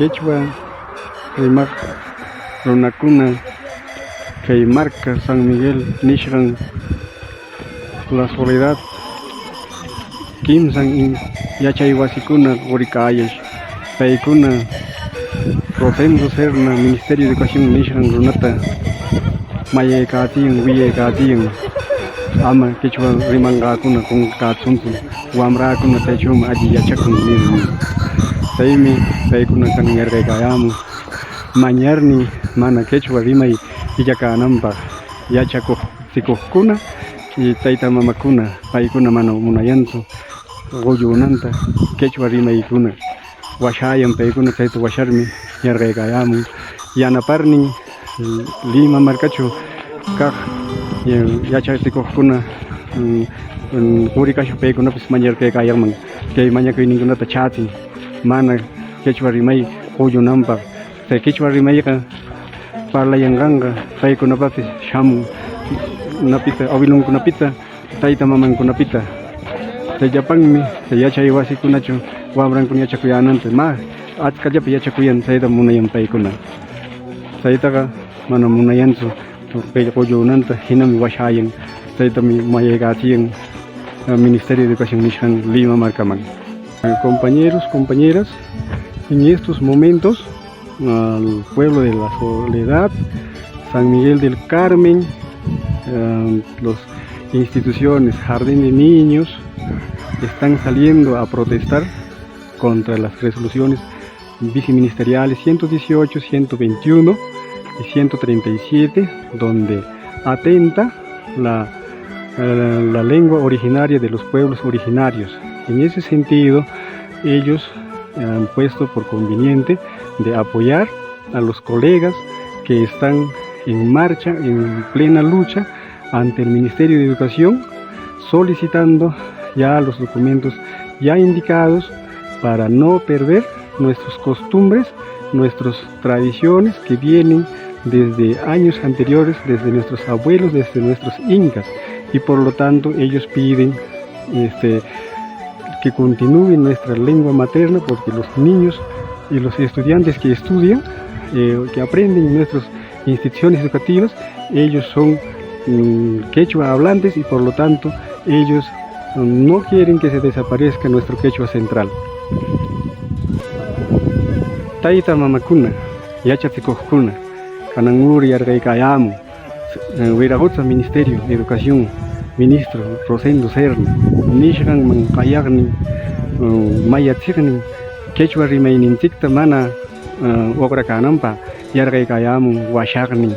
quechua rimaq runakuna kay marca San Miguel nishran La Soledad kimsan yachay wasikuna urikayash paykuna Rosendo Serna Ministerio de Educación nishran runata mayaykatiyan wiyaykatiyan ama quechua rimanqakuna qunqatsunku wamrakuna chaychuma alli yachakun nirmi chaymi paykuna kanan yarqaykayamun mañarni mana quechua rimay illakananpaq yachakuq sikuqkuna y tayta mamakuna paykuna mana munayanchu qullunanta quechua rimaykuna washayan paykuna chayta washarmi yarqaykayamun yanaparnin Lima marcachu kaq yachachikuqkuna purikashu paykunapas mañarqaykayanman kay mañakuyninkunata chatin mana quechua rimay qullunanpaq chay quechua rimayqa parlayanqanqa paykunapapas shamun napita awilunkunapita tayta mamankunapita chayllapanmi chay yachay wasikunachu wamrankuna yachakuyananta ma achkallapi yachakuyan chayta munayan paykuna chaytaqa mana munayanchu qullunanta hinami washayan chaytami mayaykatiyan Ministerio de Educación nishhan Lima marcaman. Compañeros, compañeras, en estos momentos al pueblo de La Soledad, San Miguel del Carmen, las instituciones, Jardín de Niños, están saliendo a protestar contra las resoluciones viceministeriales 118, 121 y 137, donde atenta la lengua originaria de los pueblos originarios. En ese sentido, ellos han puesto por conveniente de apoyar a los colegas que están en marcha, en plena lucha ante el Ministerio de Educación, solicitando ya los documentos ya indicados para no perder nuestras costumbres, nuestras tradiciones que vienen desde años anteriores, desde nuestros abuelos, desde nuestros incas, y por lo tanto ellos piden que continúe nuestra lengua materna, porque los niños y los estudiantes que estudian, que aprenden en nuestras instituciones educativas, ellos son quechua hablantes y por lo tanto ellos no quieren que se desaparezca nuestro quechua central. Tayta mamakuna, yachachikuqkuna, kanan uri yarqaykayamun, Wirajutza Ministerio de Educación, Ministro Rosendo Serna, nishqanman qayaqnin, mayachiqnin, quechua rimayninchikta mana uqrakananpaq yarqaykayamun washaqnin,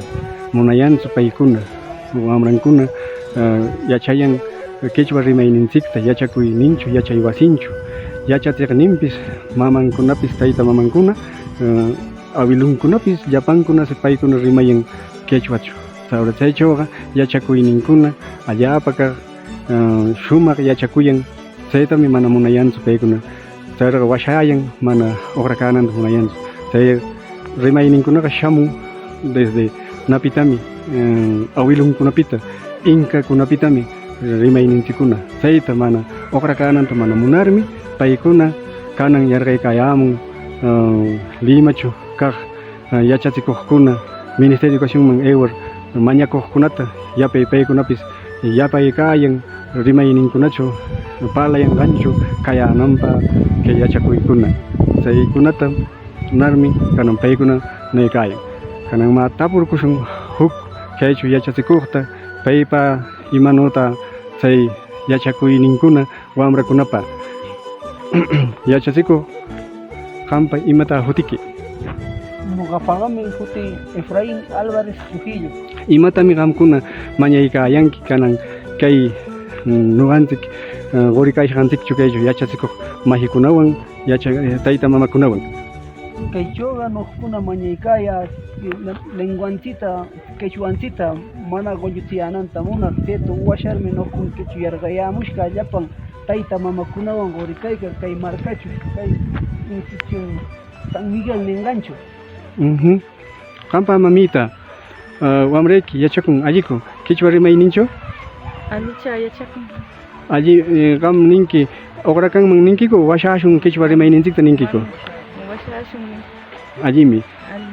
munayanchu paykuna, wamrankuna yachayan quechua rimayninchikta yachakuyninchu, yachay wasinchu, yachachiqninpis mamankunapis tayta mamankuna, awilunkunapis llapankunasi paykuna rimayan quechuachu. Ahora chaychawqa yachakuyninkuna allapaka shumaq yachakuyan, chaytami mana munayanchu paykuna. Chayraqa washayan mana uqrakananta munayanchu. Chay rimayninkunaqa shamun desde napitami, awilunkunapita, incakunapitami rimayninchikuna. Chayta mana uqrakananta mana munarmi paykuna kanan yarqaykayamun Limachu kaq yachachikuqkuna Ministerio de Educación man ewar mañakuqkunata yapay paykunapis yapaykayan rimayninkunachu parlayanqanchu kayananpaq kay yachakuykuna chaykunata narmi kanan paykuna naykayan. Kanan ma tapurkushun huk kaychu yachachikuqta paypa imanuta chay yachakuyninkuna wamrakunapa yachachikuq qampa imata hutiki. Nuqapaqami huti Efraín Álvarez Trujillo. Imatami qamkuna mañaykayanki kanan kay nuqanchik qurikashqanchikchu kaychu yachachikuq majikunawan tayta mamakunawan. Kaychawqa nuqkuna mañaykaya lenguancita quechuancita mana qulluchiyananta munaq chayta washarmi nuqkuna quechu yarqayamushqa llapan tayta mamakunawan qurikayka kay markachu kay institución San Miguel ninganchu. Qampa mamita wamrayki yachakun alliku quechua rimayninchu? Allicha yachakun. Alli qam ninki uqrakanman ninkiku washashun quechua rimayninchikta ninkiku? Washashun. allimi. Ali.